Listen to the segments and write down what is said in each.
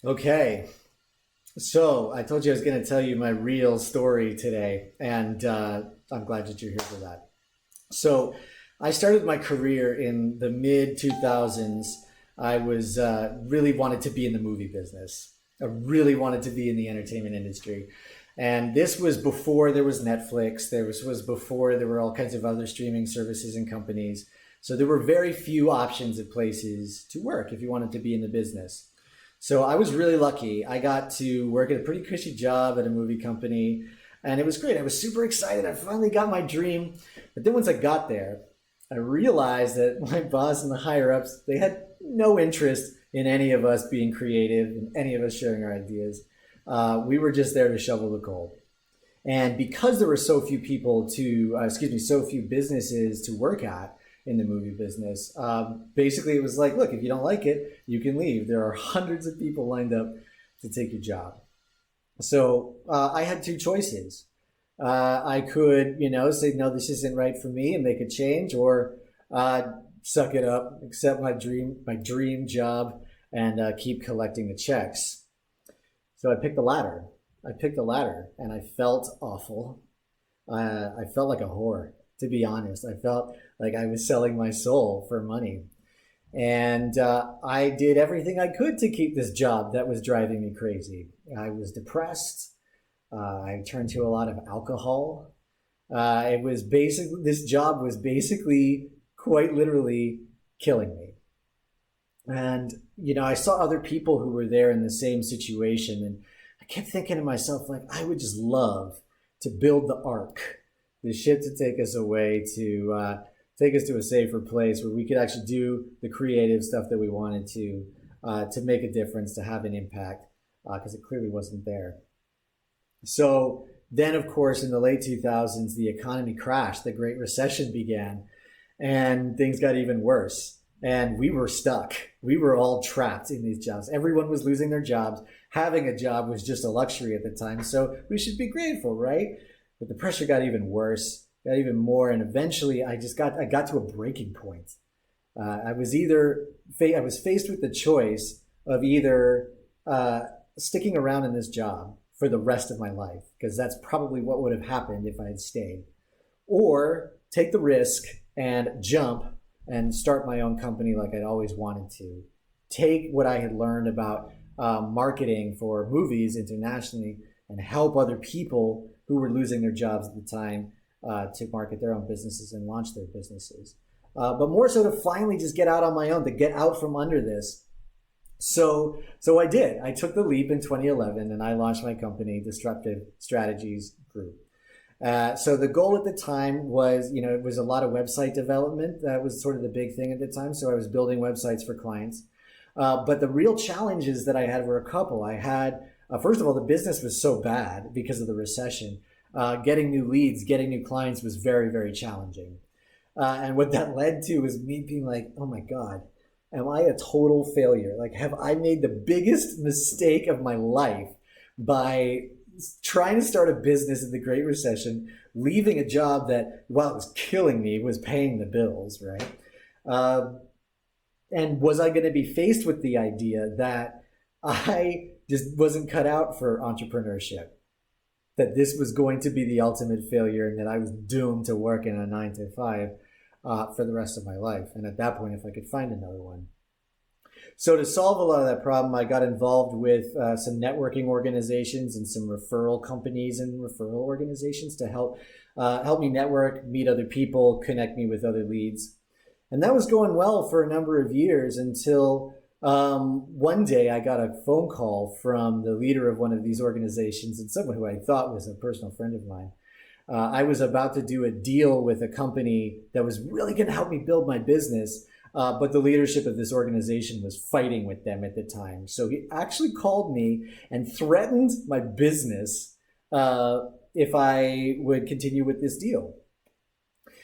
Okay, so I told you I was going to tell you my real story today, and I'm glad that you're here for that. So I started my career in the mid 2000s. I was really wanted to be in the movie business. I really wanted to be in the entertainment industry. And this was before there was Netflix. There was before there were all kinds of other streaming services and companies. So there were very few options of places to work if you wanted to be in the business. So I was really lucky. I got to work at a pretty cushy job at a movie company, and it was great. I was super excited. I finally got my dream. But then once I got there, I realized that my boss and the higher ups, they had no interest in any of us being creative and any of us sharing our ideas. We were just there to shovel the coal. And because there were so few people to, excuse me, so few businesses to work at in the movie business, basically it was like, look, if you don't like it, you can leave. There are hundreds of people lined up to take your job. So I had two choices. I could, say, no, this isn't right for me and make a change, or suck it up, accept my dream job, and keep collecting the checks. So I picked the latter. I picked the latter, and I felt awful. I felt like a whore, to be honest. I felt like I was selling my soul for money. And I did everything I could to keep this job that was driving me crazy. I was depressed. I turned to a lot of alcohol. It was basically, this job was basically quite literally killing me. And, I saw other people who were there in the same situation. And I kept thinking to myself, like, I would just love to build the ark, the ship to take us away, to take us to a safer place where we could actually do the creative stuff that we wanted to make a difference, to have an impact, because it clearly wasn't there. So then, of course, in the late 2000s, the economy crashed, the Great Recession began, and things got even worse. And we were stuck. We were all trapped in these jobs. Everyone was losing their jobs. Having a job was just a luxury at the time. So we should be grateful, right? But the pressure got even worse, got even more. And eventually I got to a breaking point. I was faced with the choice of either sticking around in this job for the rest of my life, because that's probably what would have happened if I had stayed, or take the risk and jump and start my own company like I'd always wanted to. Take what I had learned about marketing for movies internationally and help other people who were losing their jobs at the time to market their own businesses and launch their businesses. But more so to finally just get out on my own, to get out from under this. So I did. I took the leap in 2011 and I launched my company, Disruptive Strategies Group. So the goal at the time was, it was a lot of website development. That was sort of the big thing at the time. So I was building websites for clients. But the real challenges that I had were a couple. I had, first of all, the business was so bad because of the recession. Getting new leads, getting new clients was very, very challenging. And what that led to was me being like, oh my God, am I a total failure? Like, have I made the biggest mistake of my life by trying to start a business in the Great Recession, leaving a job that, while it was killing me, was paying the bills, right? And was I going to be faced with the idea that I just wasn't cut out for entrepreneurship, that this was going to be the ultimate failure, and that I was doomed to work in a 9 to 5 for the rest of my life? And at that point, if I could find another one. So to solve a lot of that problem, I got involved with some networking organizations and some referral companies and referral organizations to help me network, meet other people, connect me with other leads. And that was going well for a number of years until one day I got a phone call from the leader of one of these organizations, and someone who I thought was a personal friend of mine. I was about to do a deal with a company that was really going to help me build my business. But the leadership of this organization was fighting with them at the time. So he actually called me and threatened my business if I would continue with this deal.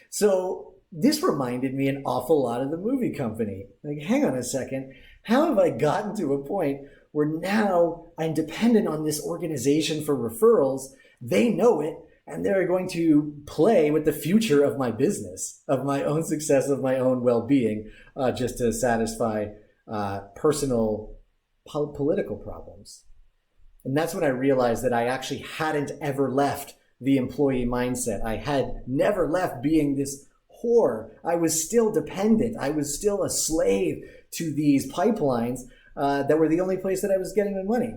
So this reminded me an awful lot of the movie company. Like, hang on a second. How have I gotten to a point where now I'm dependent on this organization for referrals? They know it, and they're going to play with the future of my business, of my own success, of my own well-being, just to satisfy personal political problems. And that's when I realized that I actually hadn't ever left the employee mindset. I had never left being this whore. I was still dependent. I was still a slave to these pipelines that were the only place that I was getting my money.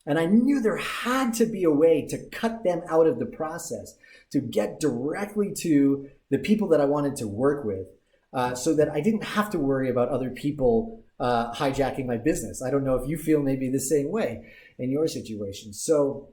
And I knew there had to be a way to cut them out of the process, to get directly to the people that I wanted to work with, so that I didn't have to worry about other people hijacking my business. I don't know if you feel maybe the same way in your situation. So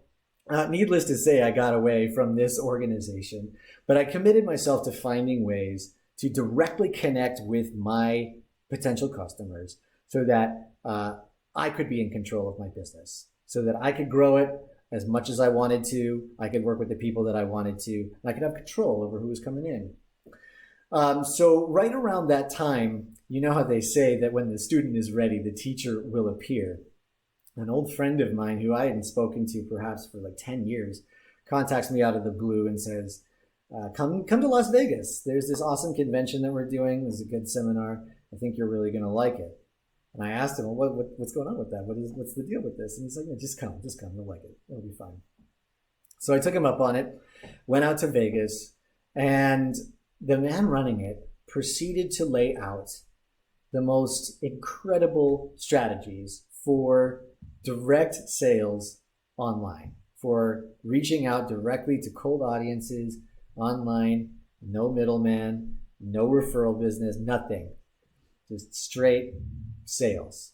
needless to say, I got away from this organization, but I committed myself to finding ways to directly connect with my potential customers so that I could be in control of my business, so that I could grow it as much as I wanted to. I could work with the people that I wanted to, and I could have control over who was coming in. So right around that time, you know how they say that when the student is ready, the teacher will appear. An old friend of mine who I hadn't spoken to perhaps for like 10 years contacts me out of the blue and says, come to Las Vegas. There's this awesome convention that we're doing. There's a good seminar. I think you're really going to like it. And I asked him, well, what's going on with that? What's the deal with this? And he's like, no, just come. You'll like it. It'll be fine. So I took him up on it, went out to Vegas, and the man running it proceeded to lay out the most incredible strategies for direct sales online, for reaching out directly to cold audiences online, no middleman, no referral business, nothing, just straight sales.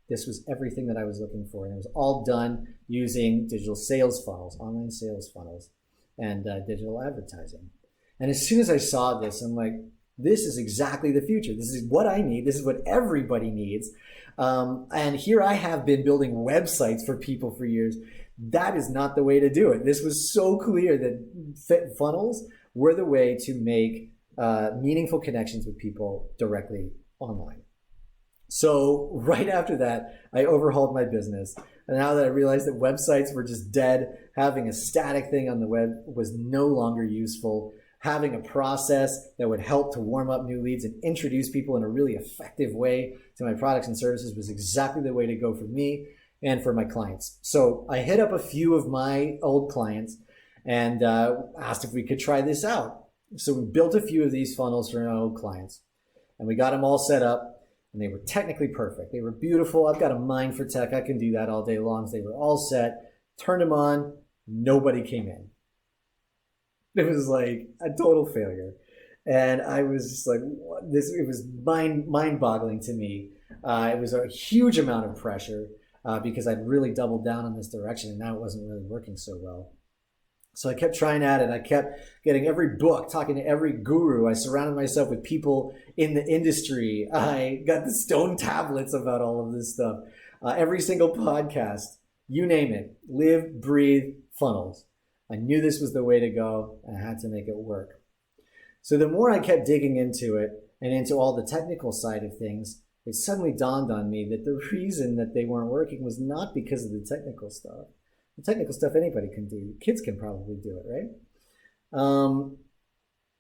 This was everything that I was looking for, and it was all done using digital sales funnels, online sales funnels, and digital advertising. And as soon as I saw this, I'm like, this is exactly the future. This is what I need. This is what everybody needs. And here I have been building websites for people for years. That is not the way to do it. This was so clear that funnels were the way to make meaningful connections with people directly online. So right after that, I overhauled my business. And now that I realized that websites were just dead, having a static thing on the web was no longer useful. Having a process that would help to warm up new leads and introduce people in a really effective way to my products and services was exactly the way to go for me and for my clients. So I hit up a few of my old clients and asked if we could try this out. So we built a few of these funnels for our old clients, and we got them all set up, and they were technically perfect. They were beautiful. I've got a mind for tech. I can do that all day long. They were all set, turned them on, nobody came in. It was like a total failure. And I was just like, what? It was mind-boggling to me. It was a huge amount of pressure because I'd really doubled down on this direction, and now it wasn't really working so well. So I kept trying at it. I kept getting every book, talking to every guru. I surrounded myself with people in the industry. I got the stone tablets about all of this stuff. Every single podcast, you name it, live, breathe, funnels. I knew this was the way to go, and I had to make it work. So the more I kept digging into it and into all the technical side of things, it suddenly dawned on me that the reason that they weren't working was not because of the technical stuff. The technical stuff anybody can do. Kids can probably do it, right?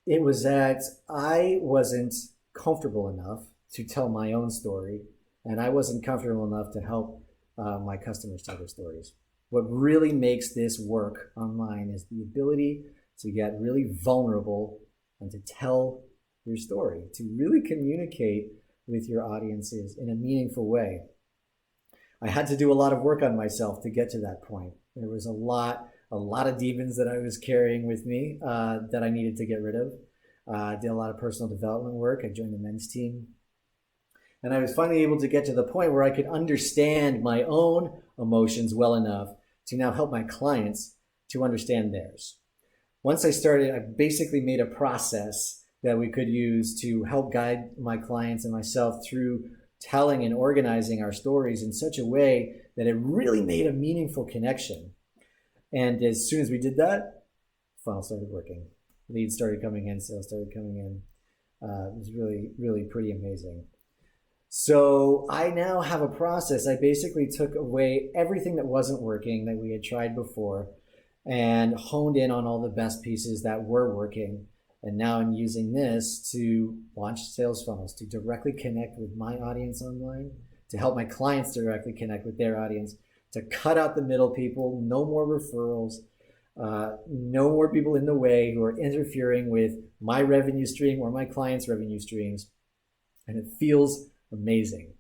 It was that I wasn't comfortable enough to tell my own story, and I wasn't comfortable enough to help my customers tell their stories. What really makes this work online is the ability to get really vulnerable and to tell your story, to really communicate with your audiences in a meaningful way. I had to do a lot of work on myself to get to that point. There was a lot of demons that I was carrying with me that I needed to get rid of. I did a lot of personal development work. I joined the men's team. And I was finally able to get to the point where I could understand my own emotions well enough to now help my clients to understand theirs. Once I started, I basically made a process that we could use to help guide my clients and myself through telling and organizing our stories in such a way that it really made a meaningful connection. And as soon as we did that, funnel started working. Leads started coming in, sales started coming in. It was really, really pretty amazing. So I now have a process. I basically took away everything that wasn't working that we had tried before and honed in on all the best pieces that were working. And now I'm using this to launch sales funnels, to directly connect with my audience online, to help my clients directly connect with their audience, to cut out the middle people, no more referrals, no more people in the way who are interfering with my revenue stream or my clients' revenue streams. And it feels amazing.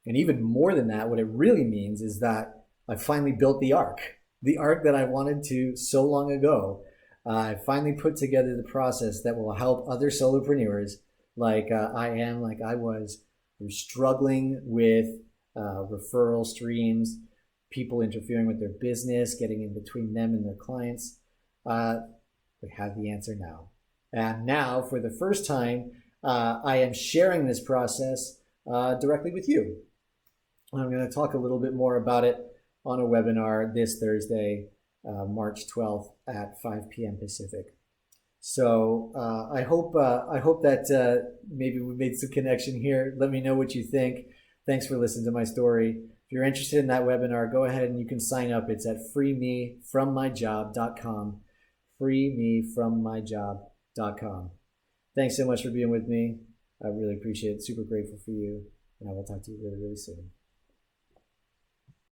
And even more than that, what it really means is that I finally built the arc that I wanted to so long ago. I finally put together the process that will help other solopreneurs like I was, who's struggling with referral streams, people interfering with their business, getting in between them and their clients. We have the answer now. And now, for the first time, I am sharing this process directly with you. I'm going to talk a little bit more about it on a webinar this Thursday, March 12th at 5 p.m. Pacific. So I hope that maybe we made some connection here. Let me know what you think. Thanks for listening to my story. If you're interested in that webinar, go ahead and you can sign up. It's at freemefrommyjob.com. freemefrommyjob.com. Thanks so much for being with me. I really appreciate it. Super grateful for you. And I will talk to you really, really soon.